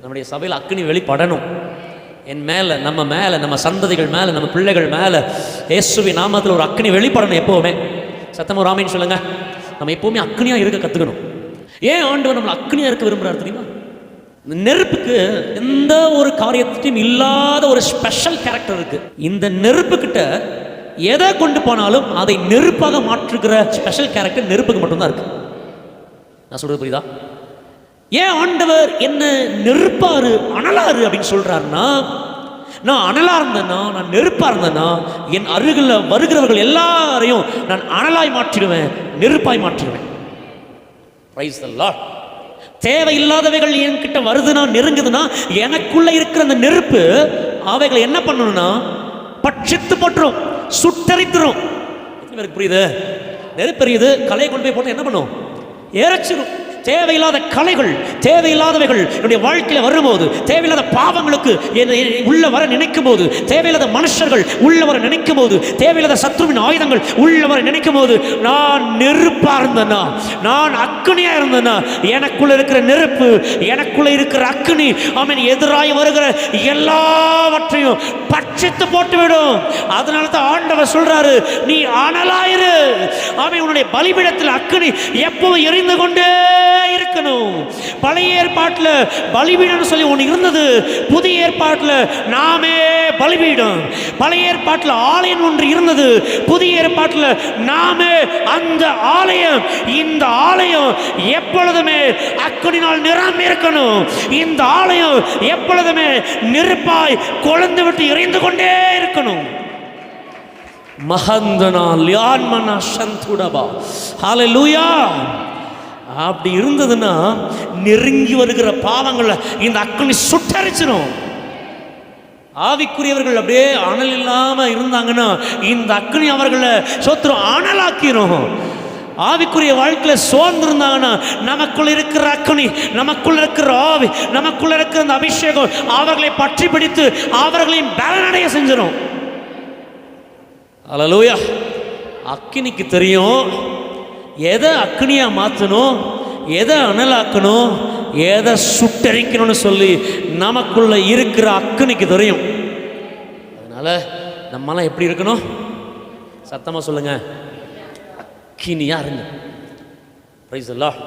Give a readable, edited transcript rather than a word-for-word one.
நம்முடைய சபையில் அக்கினி வெளிப்படணும். என் மேலே, நம்ம சந்ததிகள் மேலே, நம்ம பிள்ளைகள் மேலே இயேசுவின் நாமத்தில் ஒரு அக்கினி வெளிப்படணும். எப்போவுமே சத்தமாக ஒரு ஆமீன் சொல்லுங்க. நம்ம எப்போவுமே அக்கினியாக இருக்க கற்றுக்கணும். ஏன் ஆண்டவர் நம்மளை அக்கினியாக இருக்க விரும்புகிறார் தெரியுமா? நெருப்புக்கு எந்த ஒரு காரியத்தையும் இல்லாத ஒரு ஸ்பெஷல் கேரக்டர் இருக்கு. இந்த நெருப்பு கிட்ட எதை கொண்டு போனாலும் அதை நெருப்பாக மாற்றுகிற ஸ்பெஷல் கேரக்டர் நெருப்புக்கு மட்டும்தான் இருக்கு. நான் சொல்றது புரியுதா? ஏன் ஆண்டவர் என்ன நெருப்பாரு அனலாரு அப்படின்னு சொல்றாருன்னா, நான் அனலா இருந்தேன்னா, நான் நெருப்பா இருந்தேன்னா, என் அருகில் வருகிறவர்கள் எல்லாரையும் நான் அனலாய் மாற்றிடுவேன், நெருப்பாய் மாற்றிடுவேன். Praise the Lord. தேவையில்லாதவைகள் என்கிட்ட வருதுன்னா, நெருங்குதுன்னா, எனக்குள்ள இருக்கிற அந்த நெருப்பு அவைகளை என்ன பண்ணணும்னா பட்சித்து போட்டுரும், சுட்டரித்துரும். புரியுது? நெருப்பு எரியுது, கலையை கொண்டு போய் போட்டு என்ன பண்ணும்? எரிச்சிடும். தேவையில்லாத கலைகள், தேவையில்லாதவைகள் என்னுடைய வாழ்க்கையில் வரும்போது, தேவையில்லாத பாவங்களுக்கு உள்ள வர நினைக்கும் போது, தேவையில்லாத மனுஷர்கள் உள்ள வர நினைக்கும் போது, தேவையில்லாத சத்ருவின் ஆயுதங்கள் உள்ள வர நினைக்கும் போது, நான் நெருப்பா இருந்தேன்னா, நான் அக்கினியா இருந்தேன்னா, எனக்குள்ள இருக்கிற நெருப்பு, எனக்குள்ள இருக்கிற அக்கினி அவன் எதிராய் வருகிற எல்லாவற்றையும் பட்சித்து போட்டுவிடும். அதனால தான் ஆண்டவர் சொல்றாரு, நீ அனலாயிரு. அவன் உன்னுடைய பலிபீடத்தில் அக்கினி எப்பவும் எரிந்து கொண்டே இருக்கணும். பழைய ஏற்பாட்டில் பலிபீடம் சொல்லி ஒன்று இருந்தது. புதிய ஏற்பாட்டில் நாமே பலிபீடம். பழைய ஏற்பாட்டில் ஆலயம் ஒன்று இருந்தது. புதிய ஏற்பாட்டில் நாமே அந்த ஆலயம். இந்த ஆலயம் எப்பொழுதுமே அக்கினியால் நிரம்பி இருக்கணும். இந்த ஆலயம் எப்பொழுதுமே நெருப்பாய் கொழுந்து விட்டு எரிந்து கொண்டே இருக்கணும். மகந்தனா லியான்மனா சந்துடபா. ஹல்லேலூயா. அப்படி இருந்ததுன்னா நெருங்கி வருகிற பாவங்களை இந்த அக்கினி சுட்டரிச்சிடும். ஆவிக்குரியவர்கள் அப்படியே அனல் இல்லாம இருந்தாங்கன்னா இந்த அக்கினி அவர்களை சோத்திரம் அனலாக்கிரும். ஆவிக்குரிய வாழ்க்கையில சோர்ந்திருந்தாங்கன்னா நமக்குள்ள இருக்கிற அக்கினி, நமக்குள்ள இருக்கிற ஆவி, நமக்குள்ள இருக்கிற அந்த அபிஷேகம் அவர்களை பற்றி பிடித்து அவர்களையும் பலனடைய செஞ்சிடும். ஹல்லேலூயா. அக்கினிக்கு தெரியும் எதை அக்கினியா மாற்றணும், எதை அனலாக்கணும், எதை சுட்டரிக்கணும்னு சொல்லி நமக்குள்ள இருக்கிற அக்கினிக்கு தெரியும். அதனால நம்மளாம் எப்படி இருக்கணும்? சத்தமா சொல்லுங்க, அக்கினியா இருங்க. Praise the Lord.